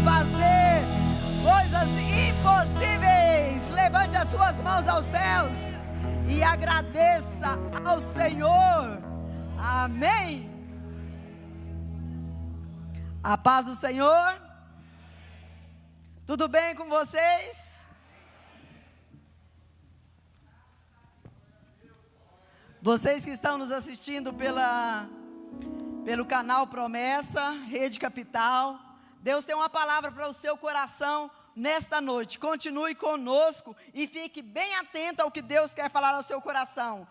fazer coisas impossíveis. Levante as suas mãos aos céus e agradeça ao Senhor. Amém. A paz do Senhor. Tudo bem com vocês? Vocês que estão nos assistindo pelo canal Promessa, Rede Capital, Deus tem uma palavra para o seu coração nesta noite. Continue conosco e fique bem atento ao que Deus quer falar ao seu coração.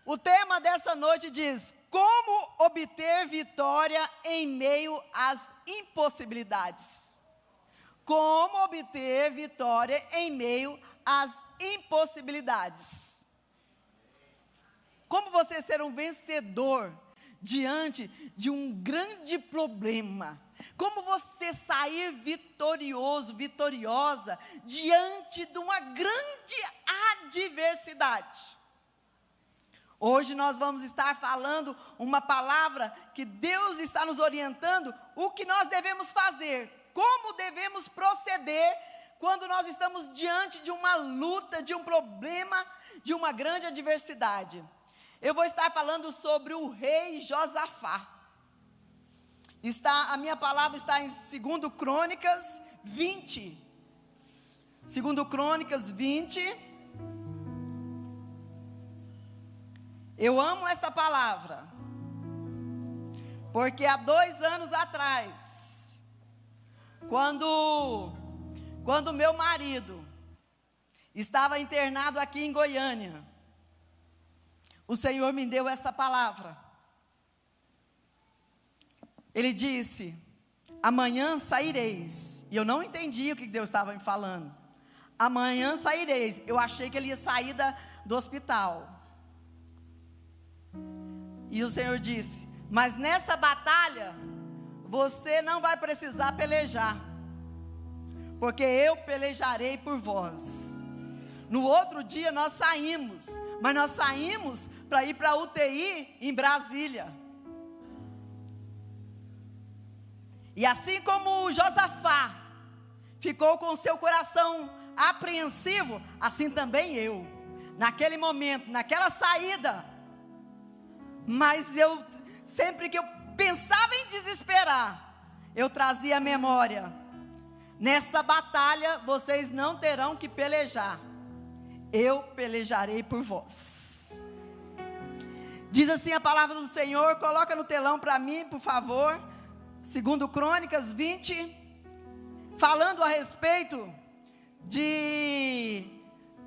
O tema dessa noite diz: como obter vitória em meio às impossibilidades. Como obter vitória em meio às impossibilidades. Como você ser um vencedor diante de um grande problema? Como você sair vitorioso, vitoriosa diante de uma grande adversidade? Hoje nós vamos estar falando uma palavra que Deus está nos orientando o que nós devemos fazer, como devemos proceder quando nós estamos diante de uma luta, de um problema, de uma grande adversidade. Eu vou estar falando sobre o rei Josafá. A minha palavra está em 2 Crônicas 20. 2 Crônicas 20. Eu amo esta palavra, porque há 2 anos atrás, quando meu marido estava internado aqui em Goiânia, o Senhor me deu essa palavra. Ele disse: amanhã saireis. E eu não entendi o que Deus estava me falando. Amanhã saireis. Eu achei que ele ia sair do hospital. E o Senhor disse: mas nessa batalha, você não vai precisar pelejar, porque eu pelejarei por vós. No outro dia nós saímos, mas nós saímos para ir para a UTI em Brasília. E assim como Josafá ficou com o seu coração apreensivo, assim também eu, naquele momento, naquela saída. Mas sempre que eu pensava em desesperar, eu trazia a memória: nessa batalha vocês não terão que pelejar, eu pelejarei por vós. Diz assim a palavra do Senhor. Coloca no telão para mim, por favor. 2 Crônicas 20, falando a respeito de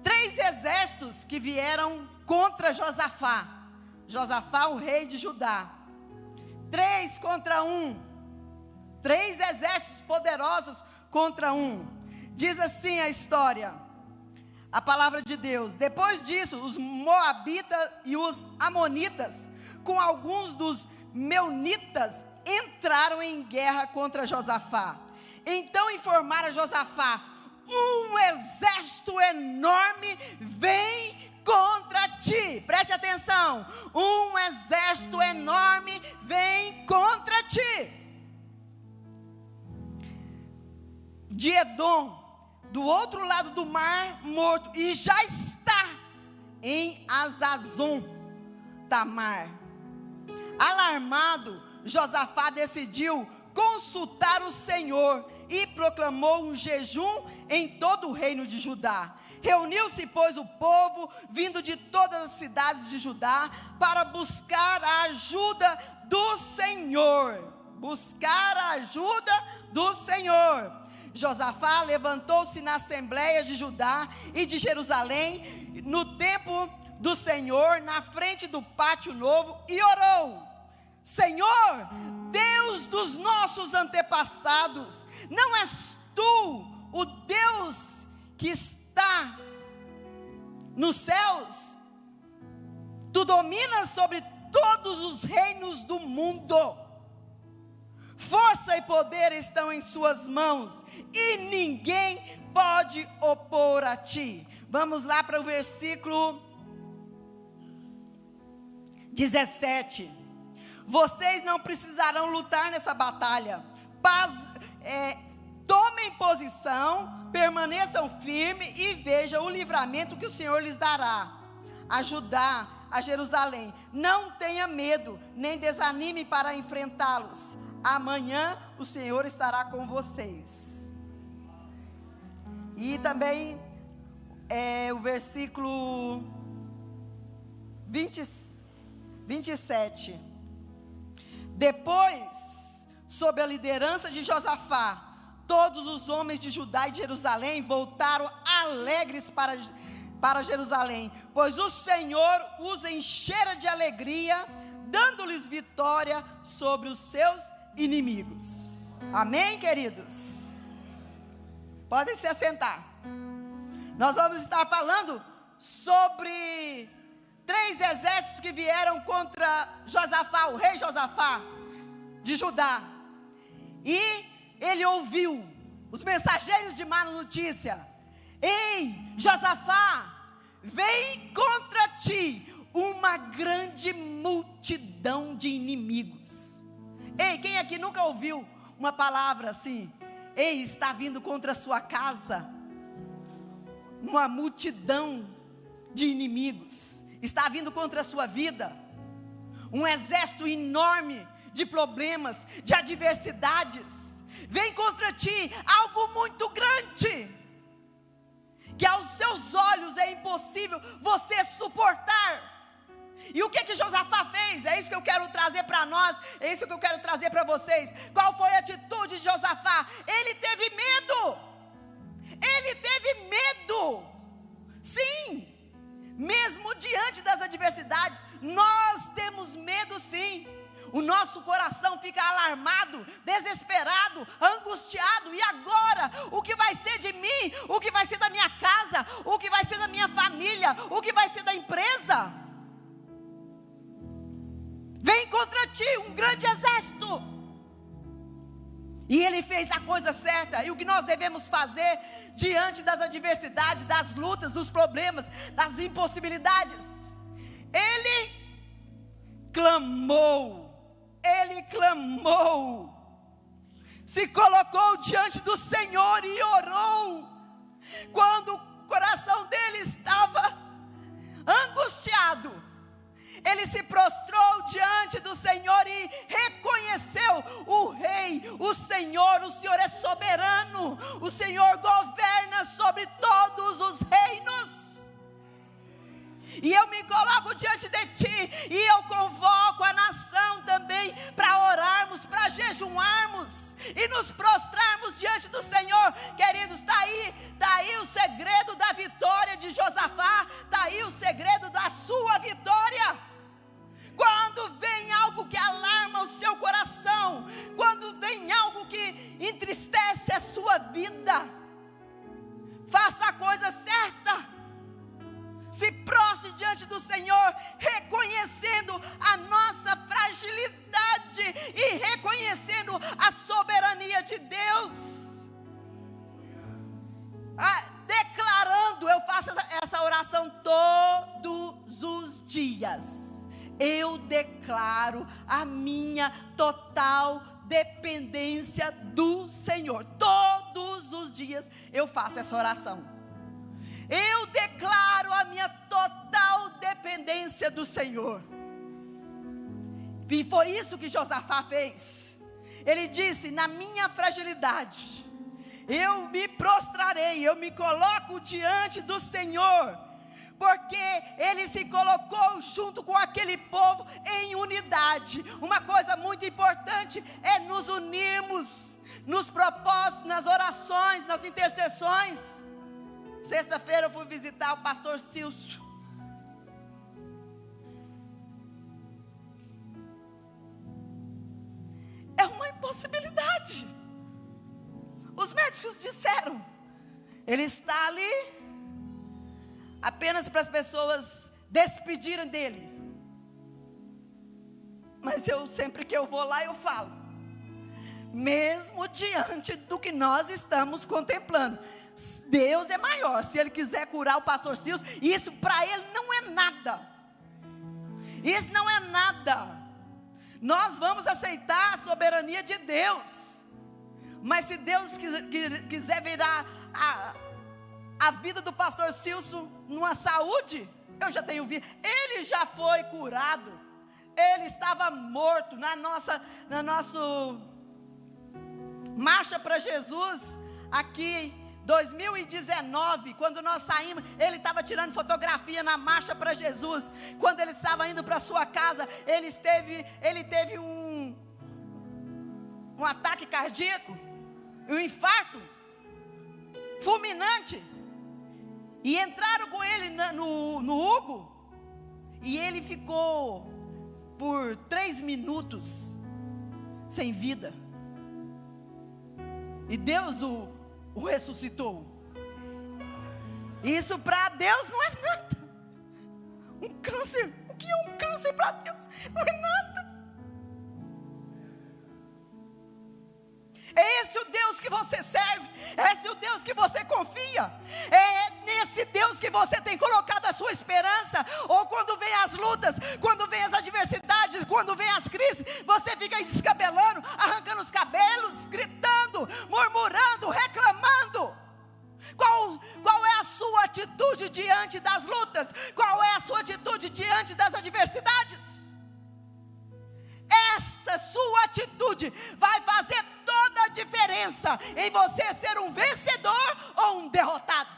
3 exércitos que vieram contra Josafá. Josafá, o rei de Judá. 3 contra 1. 3 exércitos poderosos contra 1. Diz assim a história, a palavra de Deus: depois disso, os moabitas e os amonitas, com alguns dos meunitas, entraram em guerra contra Josafá. Então informaram a Josafá: um exército enorme vem contra ti. Preste atenção: um exército enorme vem contra ti. De Edom, do outro lado do mar morto, e já está em Azazon Tamar. Alarmado, Josafá decidiu consultar o Senhor e proclamou um jejum em todo o reino de Judá. Reuniu-se, pois, o povo, vindo de todas as cidades de Judá, para buscar a ajuda do Senhor. Buscar a ajuda do Senhor. Josafá levantou-se na assembleia de Judá e de Jerusalém, no templo do Senhor, na frente do pátio novo, e orou: Senhor, Deus dos nossos antepassados, não és tu o Deus que está nos céus? Tu dominas sobre todos os reinos do mundo. Força e poder estão em suas mãos, e ninguém pode opor a ti. Vamos lá para o versículo 17. Vocês não precisarão lutar nessa batalha. tomem posição, permaneçam firmes e vejam o livramento que o Senhor lhes dará. A Judá, a Jerusalém, não tenha medo, nem desanime para enfrentá-los. Amanhã o Senhor estará com vocês. E também o versículo 27. Depois, sob a liderança de Josafá, todos os homens de Judá e de Jerusalém voltaram alegres para Jerusalém, pois o Senhor os enchera de alegria, dando-lhes vitória sobre os seus inimigos. Amém, queridos? Podem se assentar. Nós vamos estar falando sobre 3 exércitos que vieram contra Josafá, o rei Josafá de Judá. E ele ouviu os mensageiros de má notícia: ei, Josafá, vem contra ti uma grande multidão de inimigos. Ei, quem aqui nunca ouviu uma palavra assim? Ei, está vindo contra a sua casa uma multidão de inimigos, está vindo contra a sua vida um exército enorme de problemas, de adversidades. Vem contra ti algo muito grande, que aos seus olhos é impossível você suportar. E o que Josafá fez? É isso que eu quero trazer para nós, é isso que eu quero trazer para vocês. Qual foi a atitude de Josafá? Ele teve medo. Ele teve medo. Sim, mesmo diante das adversidades, nós temos medo, sim. O nosso coração fica alarmado, desesperado, angustiado. E agora? O que vai ser de mim? O que vai ser da minha casa? O que vai ser da minha família? O que vai ser da empresa? Vem contra ti um grande exército. E ele fez a coisa certa. E o que nós devemos fazer diante das adversidades, das lutas, dos problemas, das impossibilidades? Ele clamou. Ele clamou, se colocou diante do Senhor e orou. Quando o coração dele estava angustiado, ele se prostrou diante do Senhor e reconheceu o Rei, o Senhor é soberano, o Senhor governa sobre todos os reinos. E eu me coloco diante de ti, e eu convoco a nação também para orarmos, para jejuarmos e nos prostrarmos diante do Senhor. Queridos, está aí o segredo da vitória de Josafá, está aí o segredo da sua vitória. Quando vem algo que alarma o seu coração, quando vem algo que entristece a sua vida, faça a coisa certa. Se prostre diante do Senhor, reconhecendo a nossa fragilidade e reconhecendo a soberania de Deus. Declarando, eu faço essa oração todos os dias. Eu declaro a minha total dependência do Senhor. Todos os dias eu faço essa oração. Eu declaro a minha total dependência do Senhor. E foi isso que Josafá fez. Ele disse: na minha fragilidade, eu me prostrarei, eu me coloco diante do Senhor. Porque ele se colocou junto com aquele povo em unidade. Uma coisa muito importante é nos unirmos nos propósitos, nas orações, nas intercessões. Sexta-feira eu fui visitar o pastor Silcio. É uma impossibilidade. Os médicos disseram: ele está ali apenas para as pessoas despedirem dele. Mas eu, sempre que eu vou lá, eu falo: mesmo diante do que nós estamos contemplando, Deus é maior. Se Ele quiser curar o pastor Silcio, isso para Ele não é nada. Isso não é nada. Nós vamos aceitar a soberania de Deus. Mas se Deus quiser virar a vida do pastor Silson numa saúde, eu já tenho visto. Ele já foi curado. Ele estava morto na nossa marcha para Jesus aqui 2019, quando nós saímos, ele estava tirando fotografia na marcha para Jesus. Quando ele estava indo para sua casa, ele teve um ataque cardíaco, um infarto fulminante, e entraram com ele no Hugo, e ele ficou por 3 minutos sem vida, e Deus o ressuscitou. Isso para Deus não é nada. Um câncer, o que é um câncer para Deus? Não é nada. É esse o Deus que você serve, é esse o Deus que você confia, é nesse Deus que você tem colocado a sua esperança. Ou quando vem as lutas, quando vem as adversidades, quando vem as crises, você fica aí descabelando, arrancando os cabelos, gritando, murmurando, reclamando. Qual é a sua atitude diante das lutas? Qual é a sua atitude diante das adversidades? Essa sua atitude vai fazer toda a diferença em você ser um vencedor ou um derrotado.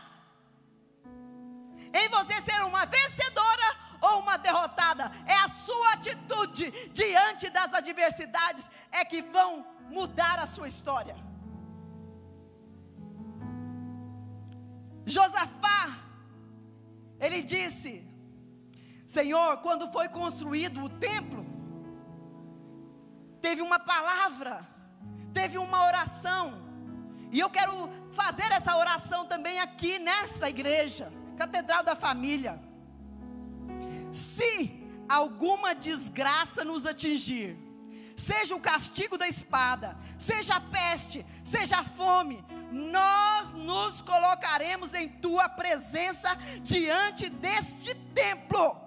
Em você ser uma vencedora ou uma derrotada. É a sua atitude diante das adversidades é que vão mudar a sua história. Josafá, ele disse: Senhor, quando foi construído o templo, teve uma palavra, teve uma oração, e eu quero fazer essa oração também aqui nesta igreja, Catedral da Família. Se alguma desgraça nos atingir, seja o castigo da espada, seja a peste, seja a fome, nós nos colocaremos em tua presença diante deste templo,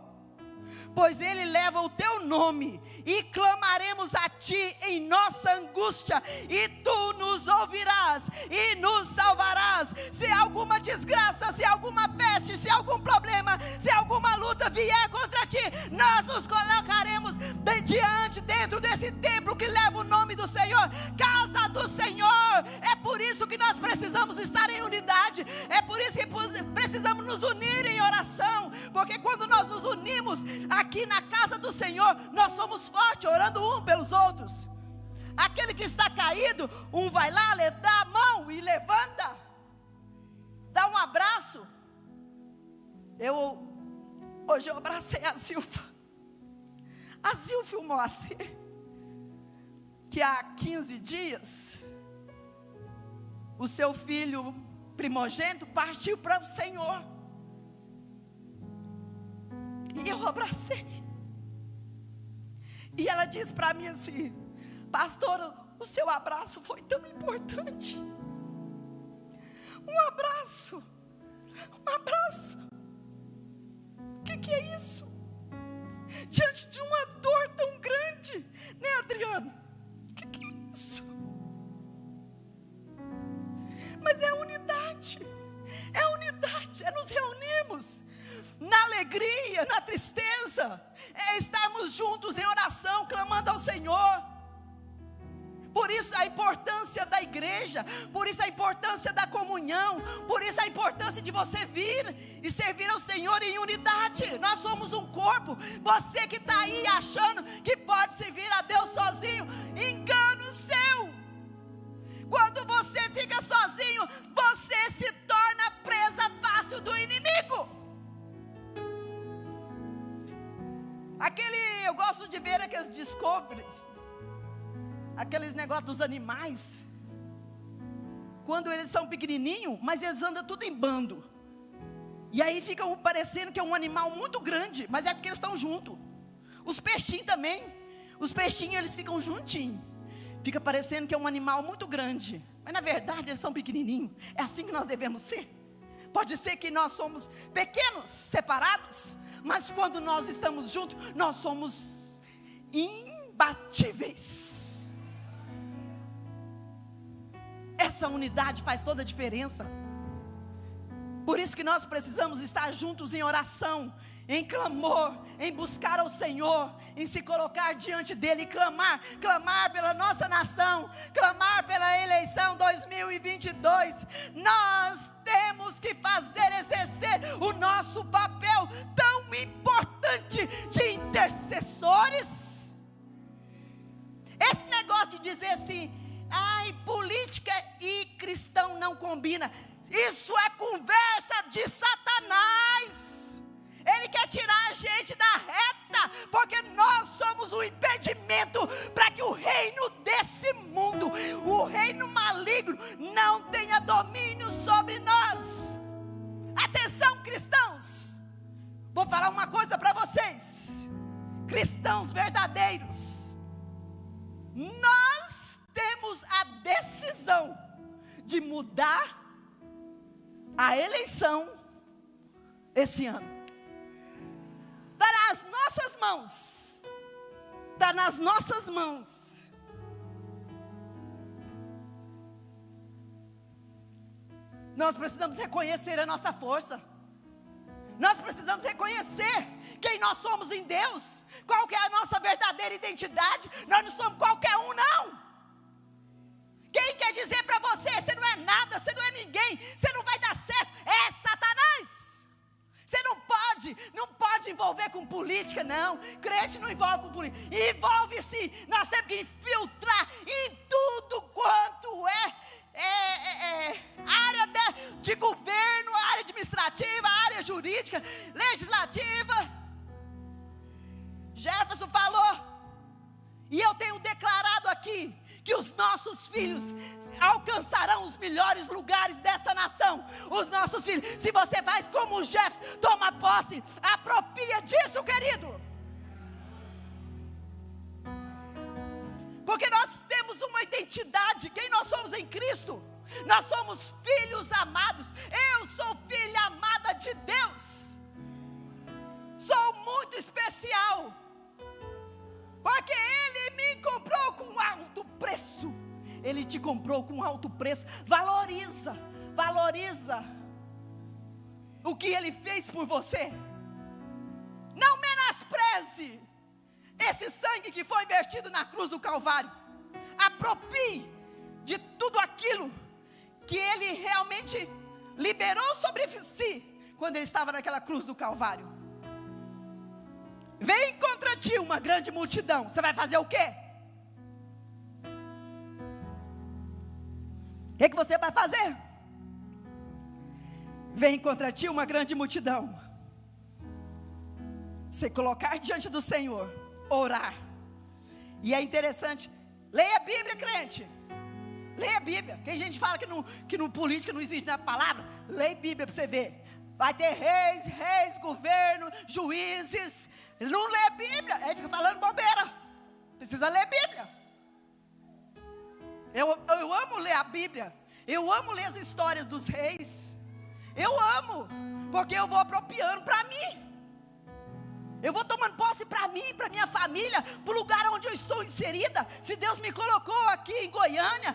pois ele leva o teu nome, e clamaremos a ti em nossa angústia, e tu nos ouvirás e nos salvarás. Se alguma desgraça, se alguma peste, se algum problema, se alguma luta vier contra ti, nós nos colocaremos dentro desse templo que leva o nome do Senhor, casa do Senhor. É por isso que nós precisamos estar em unidade, é por isso que precisamos nos unir em oração, porque quando nós nos unimos aqui na casa do Senhor, nós somos fortes, orando um pelos outros. Aquele que está caído, um vai lá, dá a mão e levanta, dá um abraço. Hoje eu abracei a Zilfa e o Moacir, que há 15 dias o seu filho primogênito partiu para o Senhor, e eu abracei, e ela disse para mim assim: pastor, o seu abraço foi tão importante. Um abraço. O que é isso? Diante de uma dor tão grande, né, Adriano? O que é isso? Mas é unidade, é nos reunirmos na alegria, na tristeza, é estarmos juntos em oração, clamando ao Senhor. Por isso a importância da igreja, por isso a importância da comunhão, por isso a importância de você vir e servir ao Senhor em unidade. Nós somos um corpo. Você que está aí achando que pode servir a Deus sozinho, engano seu. Quando você fica sozinho, você se torna presa fácil do inimigo. Eu gosto de ver aqueles Discovery, aqueles negócios dos animais, quando eles são pequenininhos, mas eles andam tudo em bando, e aí fica parecendo que é um animal muito grande, mas é porque eles estão juntos. Os peixinhos também, eles ficam juntinhos, fica parecendo que é um animal muito grande, mas na verdade eles são pequenininhos. É assim que nós devemos ser. Pode ser que nós somos pequenos, separados, mas quando nós estamos juntos, nós somos imbatíveis. essa unidade faz toda a diferença. Por isso que nós precisamos estar juntos em oração, em clamor, em buscar ao Senhor, em se colocar diante dEle e clamar pela nossa nação, clamar pela eleição 2022. Nós temos que exercer o nosso papel tão importante de intercessores. Esse negócio de dizer assim, ai, política e cristão não combina, isso é conversa de Satanás. Ele quer tirar a gente da reta, porque nós somos o impedimento para que o reino desse mundo, o reino maligno, não tenha domínio sobre nós. Atenção, cristãos, vou falar uma coisa para vocês, cristãos verdadeiros, nós temos a decisão de mudar a eleição esse ano. Está nas nossas mãos. Está nas nossas mãos. Nós precisamos reconhecer a nossa força. Nós precisamos reconhecer quem nós somos em Deus. Qual que é a nossa verdadeira identidade. Nós não somos qualquer um, não. Quem quer dizer para você, você não é nada, você não é ninguém, você não vai dar certo, é Satanás. Você não pode envolver com política, não. Crente não envolve com política. Envolve sim. Nós temos que infiltrar em tudo quanto área de governo, área administrativa, área jurídica, legislativa. Jefferson falou, e eu tenho declarado aqui, que os nossos filhos alcançarão os melhores lugares dessa nação. Os nossos filhos, se você faz como o Jefferson, toma posse, apropria disso, querido. Porque nós temos uma identidade, quem nós somos em Cristo. Nós somos filhos amados. Eu sou filha amada de Deus. Sou muito especial. Porque Ele me comprou com alto preço. Ele te comprou com alto preço. Valoriza o que Ele fez por você. Não menospreze esse sangue que foi vertido na cruz do Calvário. Aproprie de tudo aquilo que Ele realmente liberou sobre si, quando Ele estava naquela cruz do Calvário. Vem contra ti uma grande multidão. Você vai fazer o quê? O que você vai fazer? Vem contra ti uma grande multidão. Você colocar diante do Senhor, orar. E é interessante, leia a Bíblia, crente. Leia a Bíblia. Tem gente que fala que no política não existe na palavra. Leia a Bíblia para você ver. Vai ter reis, governo, juízes. Ele não lê a Bíblia, aí fica falando bobeira. Precisa ler a Bíblia. Eu amo ler a Bíblia. Eu amo ler as histórias dos reis. Eu amo, porque eu vou apropriando para mim. Eu vou tomando posse para mim, para minha família, para o lugar onde eu estou inserida. Se Deus me colocou aqui em Goiânia,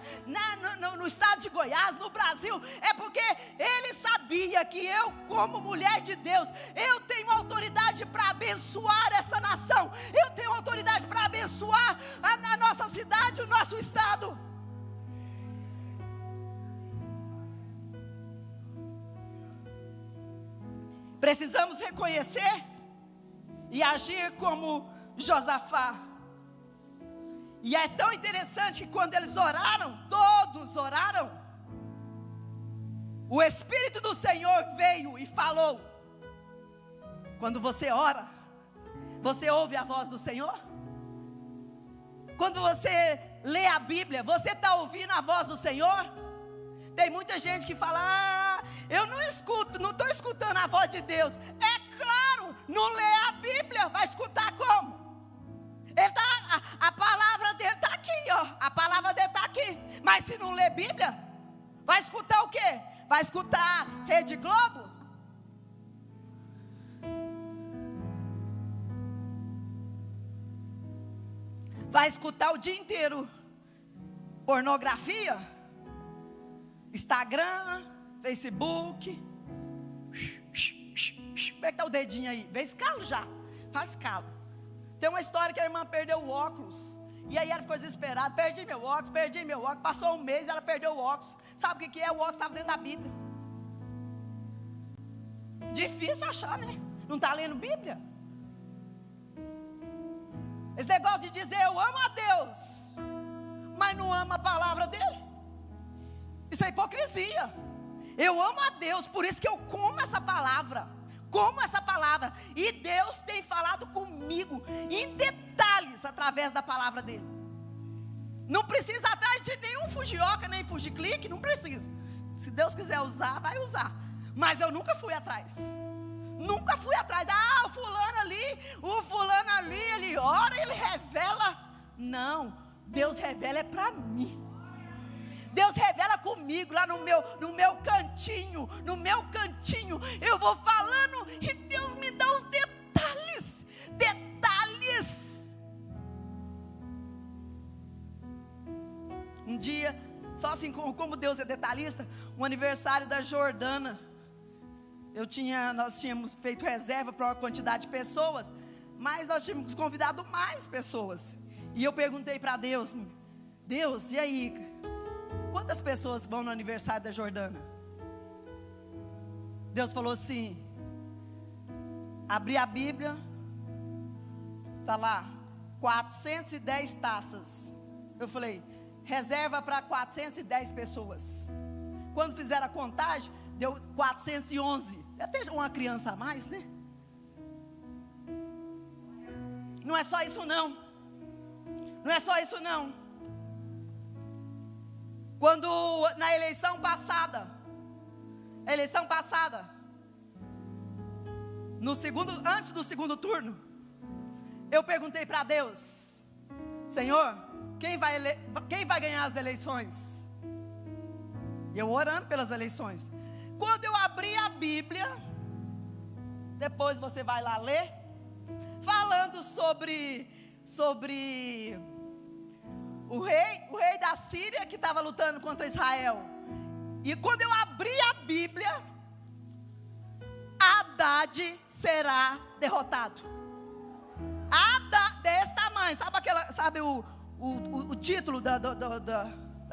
no estado de Goiás, no Brasil, é porque Ele sabia que eu, como mulher de Deus, eu tenho autoridade para abençoar essa nação. Eu tenho autoridade para abençoar a nossa cidade, o nosso estado. Precisamos reconhecer e agir como Josafá. E é tão interessante que quando eles oraram, todos oraram, o Espírito do Senhor veio e falou. Quando você ora, você ouve a voz do Senhor? Quando você lê a Bíblia, você está ouvindo a voz do Senhor? Tem muita gente que fala, eu não estou escutando a voz de Deus. É claro, não lê a Bíblia, vai escutar como? A palavra dele está aqui, ó. A palavra dele está aqui. Mas se não lê Bíblia, vai escutar o quê? Vai escutar Rede Globo? Vai escutar o dia inteiro pornografia? Instagram, Facebook. Como é que tá o dedinho aí? Vê escalo já, faz escalo. Tem uma história que a irmã perdeu o óculos. E aí ela ficou desesperada, perdi meu óculos. Passou um mês e ela perdeu o óculos. Sabe o que é? O óculos estava dentro da Bíblia. Difícil achar, né? Não está lendo Bíblia. Esse negócio de dizer eu amo a Deus, mas não amo a palavra dele, isso é hipocrisia. Eu amo a Deus, por isso que eu como essa palavra. E Deus tem falado comigo em detalhes através da palavra dele. Não precisa atrás de nenhum fugioca, nem fugiclique, não precisa. Se Deus quiser usar, vai usar. Mas eu nunca fui atrás. Ah, o fulano ali, ele ora, ele revela. Não, Deus revela é para mim. Deus revela comigo lá no meu cantinho. Eu vou falando e Deus me dá os detalhes. Um dia, só assim como Deus é detalhista, um aniversário da Jordana. Nós tínhamos feito reserva para uma quantidade de pessoas, mas nós tínhamos convidado mais pessoas. E eu perguntei para Deus, e aí, quantas pessoas vão no aniversário da Jordana? Deus falou assim, abri a Bíblia, está lá, 410 taças. Eu falei, reserva para 410 pessoas. Quando fizeram a contagem, deu 411. Até uma criança a mais, né? Não é só isso não. Quando na eleição passada, antes do segundo turno, eu perguntei para Deus, Senhor, quem vai ganhar as eleições? Eu orando pelas eleições. Quando eu abri a Bíblia, depois você vai lá ler, falando sobre o rei da Síria que estava lutando contra Israel. E quando eu abri a Bíblia, Haddad será derrotado. Desse tamanho, sabe o título da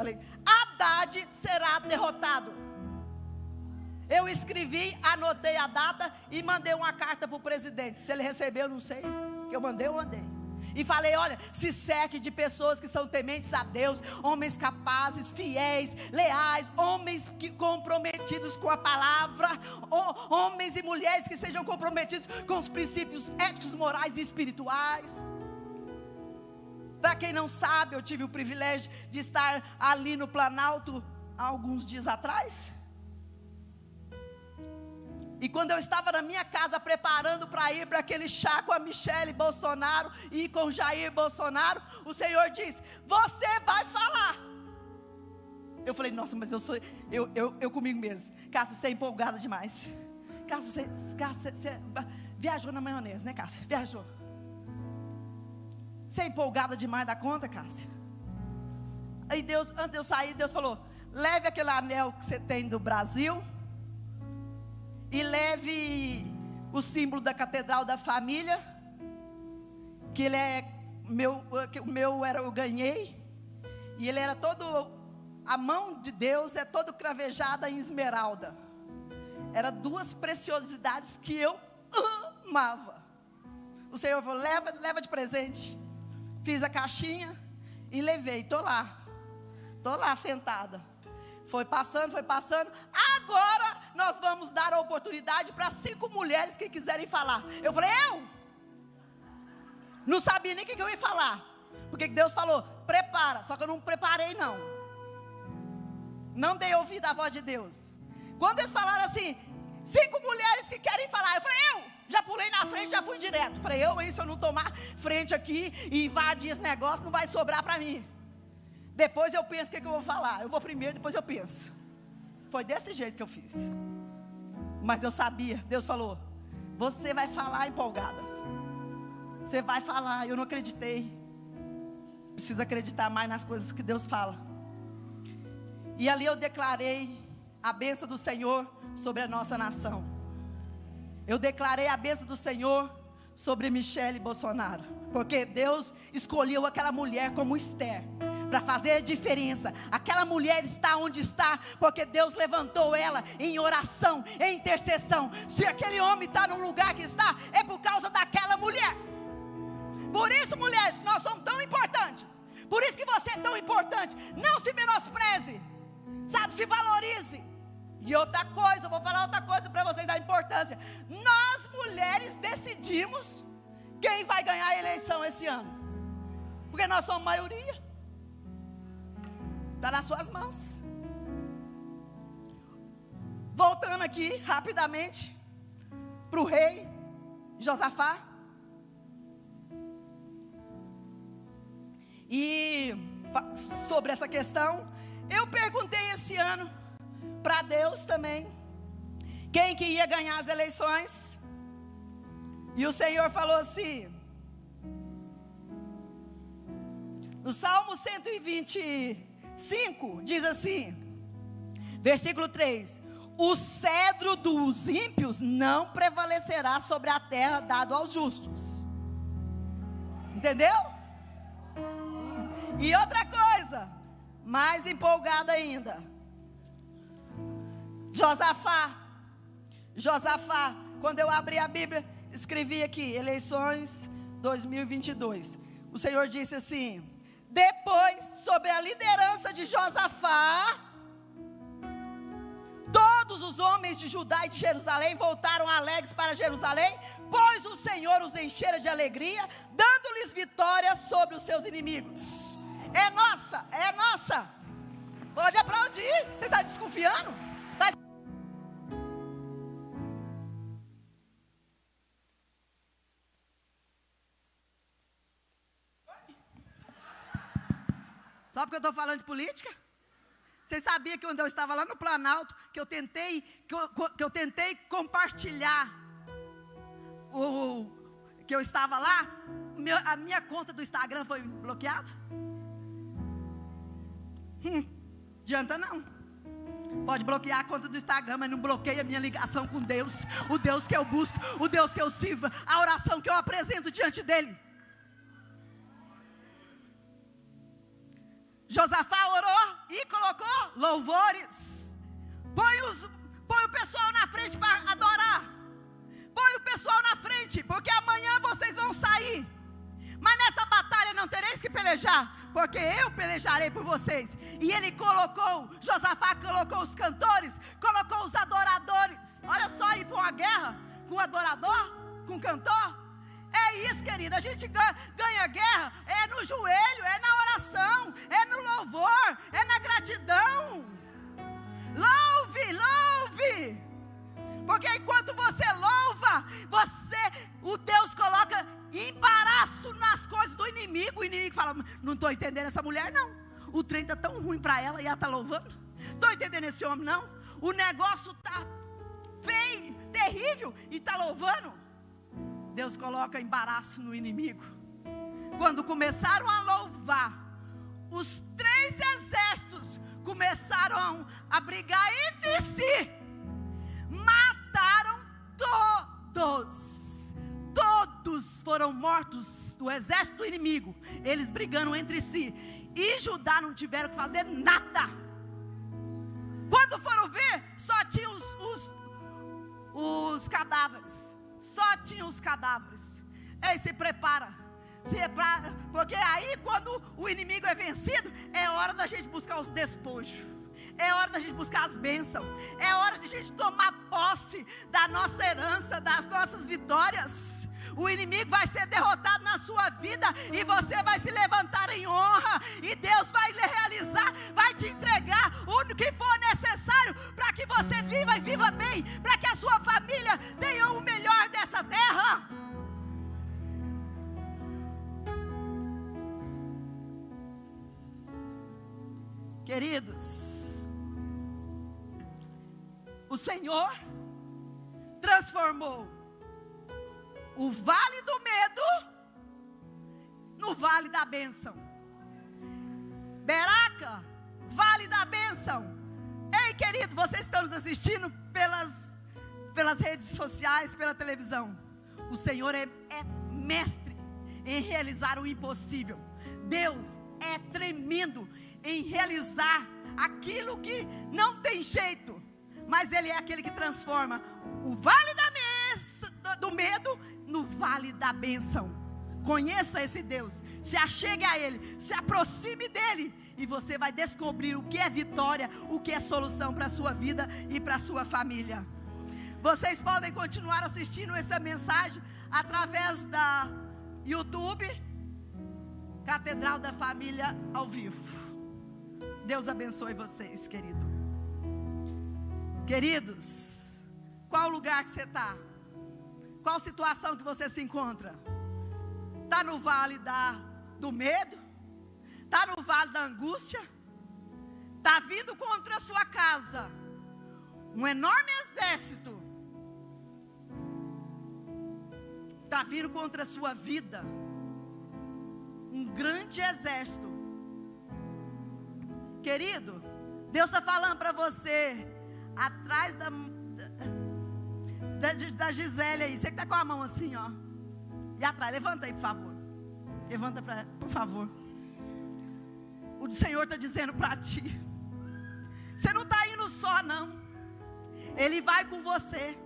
lei? Haddad será derrotado. Eu escrevi, anotei a data e mandei uma carta para o presidente. Se ele recebeu, não sei. Que eu mandei. E falei, olha, se cerque de pessoas que são tementes a Deus, homens capazes, fiéis, leais, homens comprometidos com a palavra, homens e mulheres que sejam comprometidos com os princípios éticos, morais e espirituais. Para quem não sabe, eu tive o privilégio de estar ali no Planalto há alguns dias atrás. E quando eu estava na minha casa preparando para ir para aquele chá com a Michele Bolsonaro e com Jair Bolsonaro, o Senhor disse, você vai falar. Eu falei, nossa, mas eu comigo mesmo. Cássia, você é empolgada demais. Cássia, você viajou na maionese, né, Cássia? Viajou. Você é empolgada demais da conta, Cássia? Aí Deus, antes de eu sair, Deus falou, leve aquele anel que você tem do Brasil e leve o símbolo da Catedral da Família, que ele é meu, que o meu eu ganhei, e ele era todo, a mão de Deus é todo cravejada em esmeralda. Era duas preciosidades que eu amava. O Senhor falou, leva de presente. Fiz a caixinha e levei, estou lá sentada. Foi passando. Agora nós vamos dar a oportunidade para 5 mulheres que quiserem falar. Eu falei, eu? Não sabia nem o que eu ia falar. Porque Deus falou, prepara. Só que eu não preparei não. Não dei ouvido à voz de Deus. Quando eles falaram assim, 5 mulheres que querem falar. Eu falei, eu? Já pulei na frente, já fui direto. Falei, se eu não tomar frente aqui e invadir esse negócio, não vai sobrar para mim. Depois eu penso o que eu vou falar. Eu vou primeiro, depois eu penso. Foi desse jeito que eu fiz. Mas eu sabia, Deus falou, você vai falar empolgada. Você vai falar, eu não acreditei. Precisa acreditar mais nas coisas que Deus fala. E ali eu declarei a bênção do Senhor sobre a nossa nação. Eu declarei a bênção do Senhor sobre Michele Bolsonaro, porque Deus escolheu aquela mulher como Esther, para fazer a diferença. Aquela mulher está onde está, porque Deus levantou ela em oração, em intercessão. Se aquele homem está no lugar que está, é por causa daquela mulher. Por isso, mulheres, nós somos tão importantes. Por isso que você é tão importante. Não se menospreze, sabe, se valorize. E outra coisa, eu vou falar outra coisa para vocês dar importância. Nós mulheres decidimos quem vai ganhar a eleição esse ano, porque nós somos maioria. Está nas suas mãos. Voltando aqui rapidamente para o rei Josafá. E sobre essa questão, eu perguntei esse ano para Deus também, quem que ia ganhar as eleições. E o Senhor falou assim, no Salmo 125, diz assim, versículo 3: o cedro dos ímpios não prevalecerá sobre a terra dado aos justos. Entendeu? E outra coisa, mais empolgada ainda, Josafá, quando eu abri a Bíblia, escrevi aqui, eleições 2022, o Senhor disse assim, depois, sob a liderança de Josafá, todos os homens de Judá e de Jerusalém voltaram alegres para Jerusalém, pois o Senhor os enchera de alegria, dando-lhes vitória sobre os seus inimigos. É nossa, é nossa. Pode aplaudir. Você está desconfiando? Só porque eu estou falando de política? Vocês sabiam que quando eu estava lá no Planalto, que eu tentei compartilhar que eu estava lá, a minha conta do Instagram foi bloqueada? Adianta não. Pode bloquear a conta do Instagram, mas não bloqueia a minha ligação com Deus, o Deus que eu busco, o Deus que eu sirvo, a oração que eu apresento diante dele. Josafá orou e colocou louvores. Põe o pessoal na frente para adorar. Põe o pessoal na frente, porque amanhã vocês vão sair. Mas nessa batalha não tereis que pelejar, porque eu pelejarei por vocês. E ele Josafá colocou os cantores, colocou os adoradores. Olha só, ir para uma guerra com um adorador, com um cantor. É isso, querida, a gente ganha guerra, é no joelho, é na oração, é no louvor, é na gratidão. Louve, louve, porque enquanto você louva, o Deus coloca embaraço nas coisas do inimigo. O inimigo fala, não estou entendendo essa mulher não, o trem está tão ruim para ela e ela está louvando. Estou entendendo esse homem não, o negócio está feio, terrível e está louvando. Deus coloca embaraço no inimigo. Quando começaram a louvar, os 3 exércitos começaram a brigar entre si. Mataram todos. Todos foram mortos do exército do inimigo. Eles brigando entre si. E Judá não tiveram que fazer nada. Quando foram ver, só tinha os cadáveres. Só tinha os cadáveres. Ei, se prepara, porque aí quando o inimigo é vencido, é hora da gente buscar os despojos, é hora da gente buscar as bênçãos, é hora de a gente tomar posse da nossa herança, das nossas vitórias. O inimigo vai ser derrotado na sua vida e você vai se levantar em honra, e Deus vai lhe realizar, vai te entregar o que for necessário para que você viva e viva bem, para que a sua família tenha o melhor dessa terra. Queridos, o Senhor transformou o vale do medo no vale da bênção. Beraca, vale da bênção. coração. Ei, querido, vocês estão nos assistindo pelas redes sociais, pela televisão. O Senhor é mestre em realizar o impossível. Deus é tremendo em realizar aquilo que não tem jeito, mas Ele é aquele que transforma o vale do medo no vale da bênção. Conheça esse Deus, se achegue a Ele, se aproxime dEle, e você vai descobrir o que é vitória, o que é solução para a sua vida e para a sua família. Vocês podem continuar assistindo essa mensagem através da YouTube, Catedral da Família ao vivo. Deus abençoe vocês, queridos. Qual lugar que você está? Qual situação que você se encontra? Está no vale do medo? Está no vale da angústia? Está vindo contra a sua casa um enorme exército. Está vindo contra a sua vida um grande exército. Querido, Deus está falando para você, atrás da Gisele aí, você que está com a mão assim, ó, e atrás, levanta aí, por favor. Levanta, por favor. O Senhor está dizendo para ti, você não está indo só, não. Ele vai com você.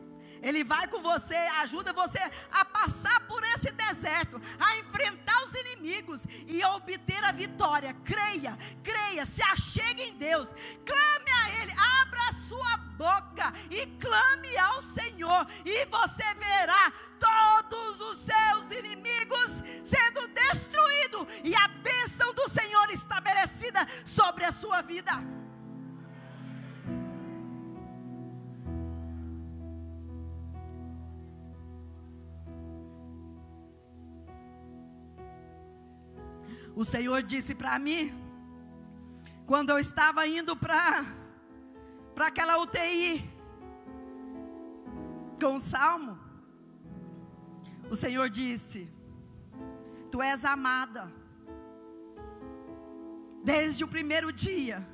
Ele vai com você, ajuda você a passar por esse deserto, a enfrentar os inimigos e a obter a vitória. Creia, se achegue em Deus, clame a Ele, abra a sua boca e clame ao Senhor, e você verá todos os seus inimigos sendo destruídos e a bênção do Senhor estabelecida sobre a sua vida. O Senhor disse para mim, quando eu estava indo para aquela UTI, com o Salmo, o Senhor disse: tu és amada, desde o primeiro dia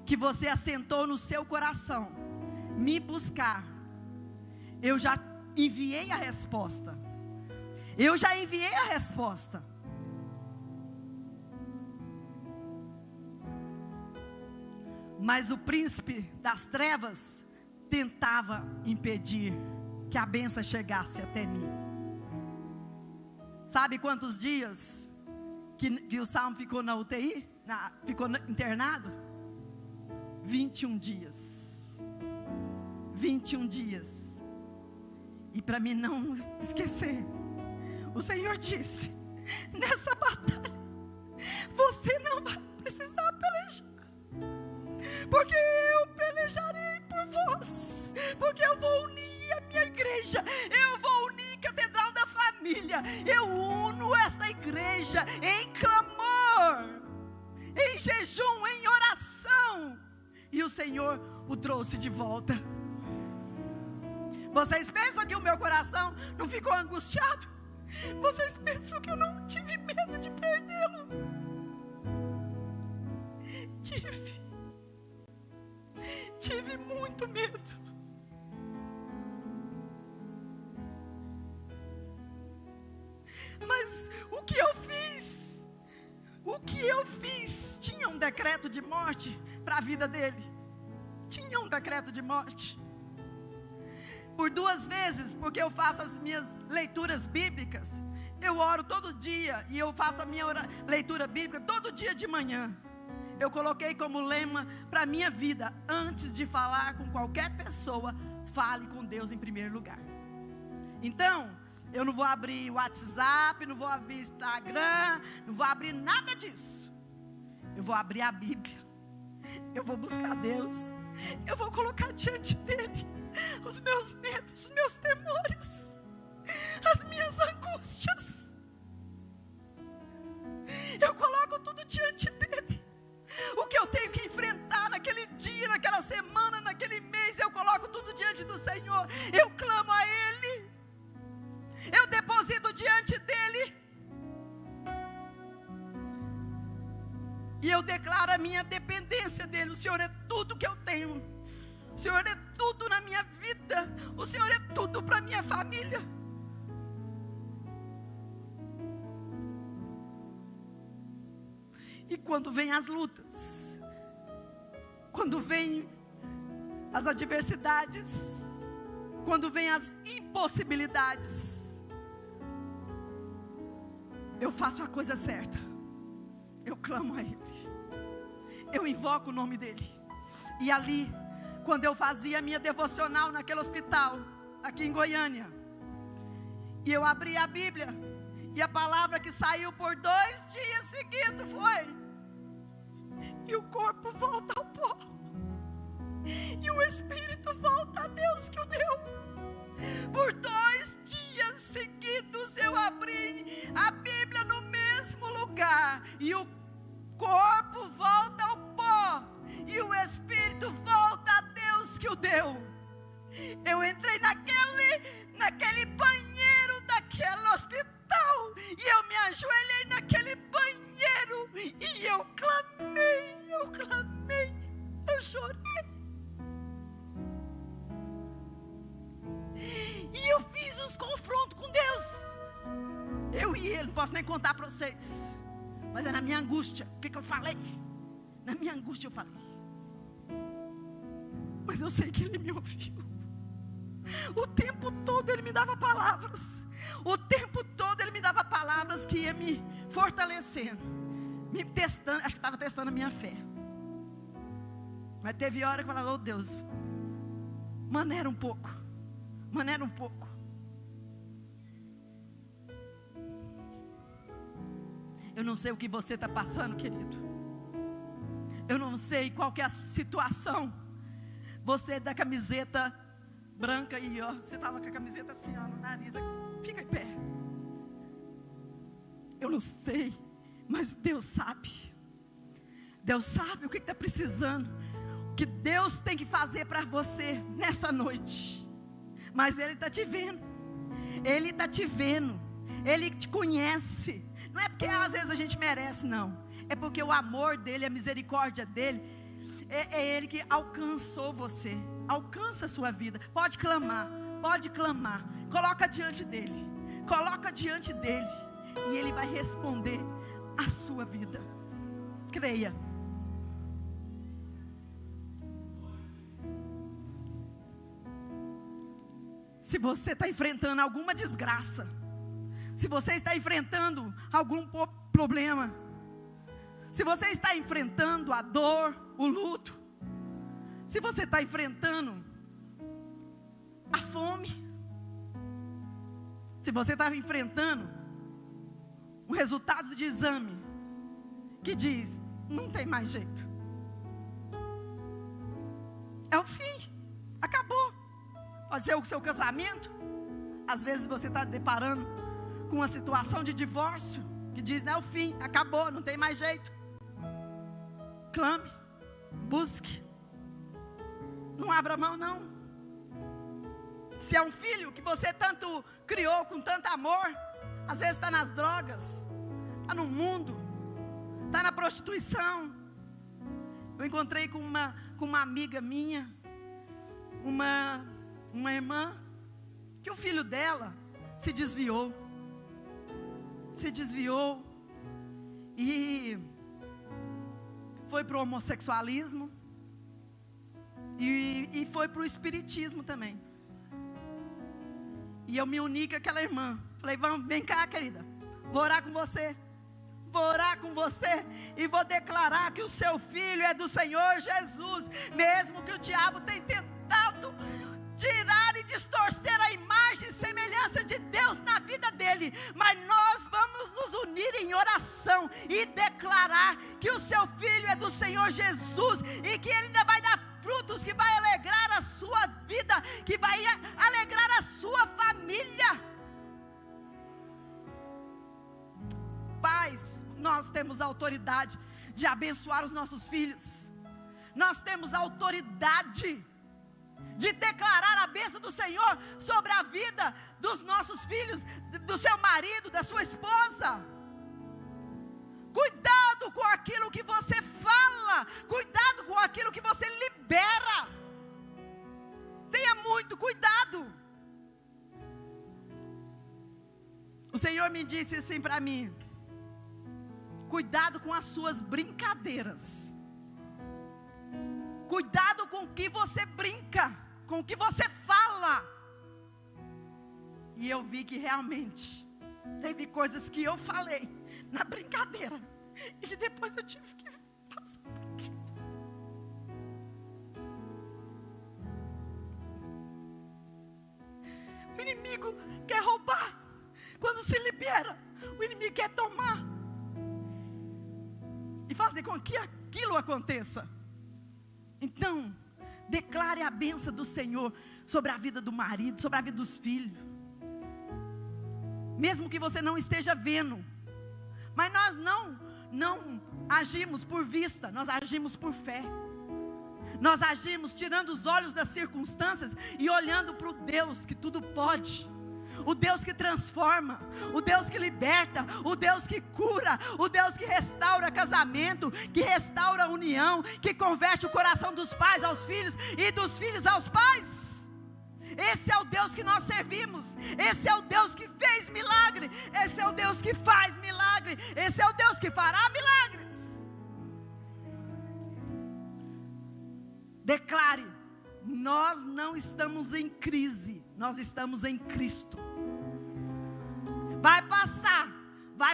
que você assentou no seu coração me buscar, eu já enviei a resposta. Mas o príncipe das trevas tentava impedir que a bênção chegasse até mim. Sabe quantos dias que o Salmo ficou na UTI? Ficou internado? 21 dias. 21 dias. E para mim não esquecer, o Senhor disse: nessa batalha você não vai precisar pelejar, porque eu pelejarei por vós, porque eu vou unir a minha igreja, eu vou unir a Catedral da Família, eu uno esta igreja em clamor, em jejum, em oração, e o Senhor o trouxe de volta. Vocês pensam que o meu coração não ficou angustiado? Vocês pensam que eu não tive medo de perdê-lo? Tive muito medo. Mas o que eu fiz? Tinha um decreto de morte para a vida dele. Tinha um decreto de morte. Por 2 vezes, porque eu faço as minhas leituras bíblicas, eu oro todo dia, e eu faço a minha leitura bíblica todo dia de manhã. Eu coloquei como lema para a minha vida: antes de falar com qualquer pessoa, fale com Deus em primeiro lugar. Então, eu não vou abrir WhatsApp, não vou abrir Instagram, não vou abrir nada disso. Eu vou abrir a Bíblia, eu vou buscar Deus, eu vou colocar diante dEle os meus medos, os meus temores, as minhas angústias. Eu coloco tudo diante dEle. O que eu tenho que enfrentar naquele dia, naquela semana, naquele mês, eu coloco tudo diante do Senhor. Eu clamo a Ele, eu deposito diante dEle, e eu declaro a minha dependência dependência dEle. O Senhor é tudo que eu tenho. O Senhor é tudo na minha vida. O Senhor é tudo para minha família. E quando vem as lutas, quando vem as adversidades, quando vem as impossibilidades, eu faço a coisa certa. Eu clamo a Ele. Eu invoco o nome dEle. E ali, quando eu fazia a minha devocional naquele hospital, aqui em Goiânia, e eu abri a Bíblia, e a palavra que saiu por 2 dias seguidos foi: e o corpo volta ao pó, e o espírito volta a Deus que o deu. Por 2 dias seguidos eu abri a Bíblia no mesmo lugar, e o corpo volta ao pó, e o espírito volta a Deus que o deu. Eu entrei naquele banheiro daquele hospital, e eu me ajoelhei naquele banheiro, e eu clamei, eu chorei. E eu fiz os confrontos com Deus. Eu e Ele, não posso nem contar para vocês. Mas é na minha angústia. O que eu falei? Na minha angústia eu falei. Mas eu sei que Ele me ouviu. O tempo todo Ele me dava palavras. O tempo todo Ele me dava palavras que ia me fortalecendo, me testando. Acho que estava testando a minha fé. Mas teve hora que eu falava: oh Deus, maneira um pouco. Eu não sei o que você está passando, querido. Eu não sei qual que é a situação. Você é da camiseta branca aí, ó. Você estava com a camiseta assim, ó, no nariz. Fica em pé. Eu não sei, mas Deus sabe. Deus sabe o que está precisando. O que Deus tem que fazer para você nessa noite. Mas Ele está te vendo. Ele está te vendo. Ele te conhece. Não é porque às vezes a gente merece, não. É porque o amor dEle, a misericórdia dEle, é Ele que alcançou você. Alcança a sua vida. Pode clamar. Coloca diante dEle. E Ele vai responder a sua vida. Creia. Se você está enfrentando alguma desgraça, se você está enfrentando algum problema, se você está enfrentando a dor, o luto, se você está enfrentando a fome, se você está enfrentando um resultado de exame que diz: não tem mais jeito, é o fim, acabou. Pode ser o seu casamento. Às vezes você está deparando com uma situação de divórcio que diz: não é o fim, acabou, não tem mais jeito. Clame, busque, não abra mão não. Se é um filho que você tanto criou com tanto amor, às vezes está nas drogas, está no mundo, está na prostituição. Eu encontrei com uma amiga minha, uma irmã, que o filho dela se desviou e foi para o homossexualismo e foi para o espiritismo também. E eu me uni com aquela irmã. Falei: vem cá, querida, vou orar com você e vou declarar que o seu filho é do Senhor Jesus, mesmo que o diabo tenha tentado tirar e distorcer a imagem e semelhança de Deus na vida dele, mas nós vamos nos unir em oração e declarar que o seu filho é do Senhor Jesus e que ele ainda vai dar frutos, que vai alegrar a sua vida, que vai alegrar a sua família. Pais, nós temos autoridade de abençoar os nossos filhos. Nós temos autoridade de declarar a bênção do Senhor sobre a vida dos nossos filhos, do seu marido, da sua esposa. Cuidado com aquilo que você fala, cuidado aquilo que você libera. Tenha muito cuidado. O Senhor me disse assim para mim: cuidado com as suas brincadeiras. Cuidado com o que você brinca, com o que você fala. E eu vi que realmente teve coisas que eu falei na brincadeira e que depois eu tive que passar por aquilo. O inimigo quer roubar. Quando se libera, o inimigo quer tomar e fazer com que aquilo aconteça. Então, declare a bênção do Senhor sobre a vida do marido, sobre a vida dos filhos. Mesmo que você não esteja vendo. Mas nós não agimos por vista, nós agimos por fé. Nós agimos tirando os olhos das circunstâncias e olhando para o Deus que tudo pode. O Deus que transforma, o Deus que liberta, o Deus que cura, o Deus que restaura casamento, que restaura a união, que converte o coração dos pais aos filhos e dos filhos aos pais. Esse é o Deus que nós servimos. Esse é o Deus que fez milagre. Esse é o Deus que faz milagre. Esse é o Deus que fará milagres. Declare: nós não estamos em crise, nós estamos em Cristo. Vai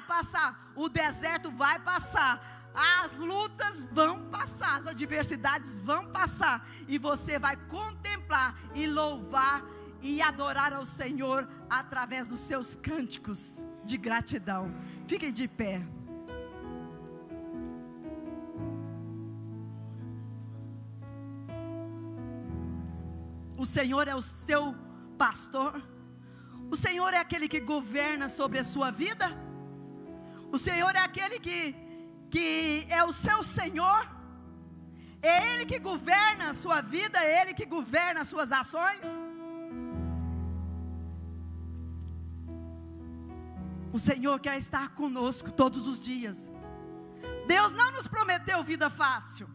passar, o deserto vai passar, as lutas vão passar, as adversidades vão passar, e você vai contemplar e louvar e adorar ao Senhor através dos seus cânticos de gratidão. Fiquem de pé. O Senhor é o seu pastor. O Senhor é aquele que governa sobre a sua vida. O Senhor é aquele que é o seu Senhor. É Ele que governa a sua vida, é Ele que governa as suas ações. O Senhor quer estar conosco todos os dias. Deus não nos prometeu vida fácil.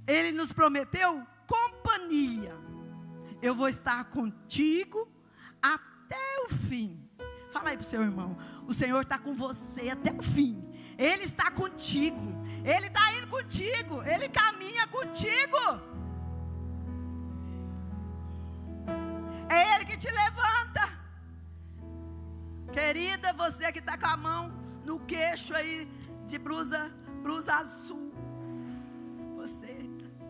Ele nos prometeu companhia. Eu vou estar contigo até o fim. Fala aí para o seu irmão: o Senhor está com você até o fim. Ele está contigo. Ele está indo contigo. Ele caminha contigo. É Ele que te levanta. Querida, você que está com a mão no queixo aí de blusa azul, você está assim.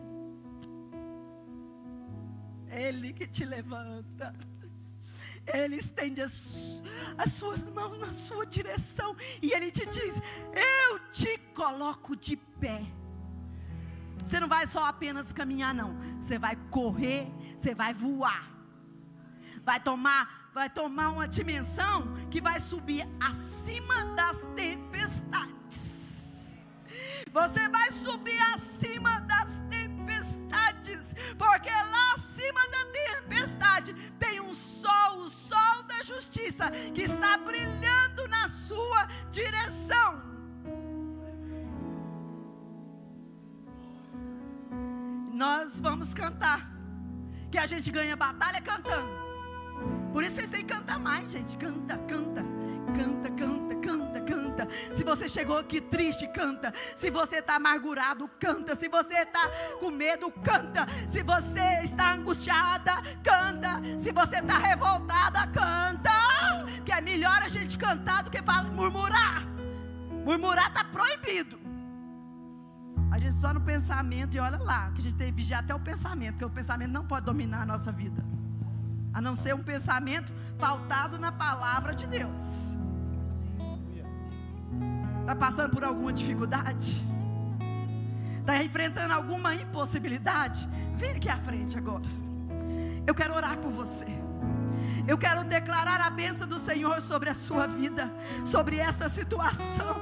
Ele que te levanta. Ele estende as suas mãos na sua direção e Ele te diz: eu te coloco de pé. Você não vai só apenas caminhar, não. Você vai correr, você vai voar. Vai tomar uma dimensão que vai subir acima das tempestades. Você vai subir acima das tempestades, porque lá acima da tempestade tem um sol, o sol da justiça, que está brilhando na sua direção. Nós vamos cantar, que a gente ganha batalha cantando. Por isso vocês têm que cantar mais, gente. Canta, canta, canta, canta, canta, canta. Se você chegou aqui triste, canta. Se você está amargurado, canta. Se você está com medo, canta. Se você está angustiada, canta. Se você está revoltada, canta. Que é melhor a gente cantar do que murmurar. Murmurar está proibido. A gente só no pensamento, e olha lá, que a gente tem que vigiar até o pensamento, porque o pensamento não pode dominar a nossa vida, a não ser um pensamento pautado na palavra de Deus. Está passando por alguma dificuldade? Está enfrentando alguma impossibilidade? Vem aqui à frente agora. Eu quero orar por você. Eu quero declarar a bênção do Senhor sobre a sua vida, sobre esta situação.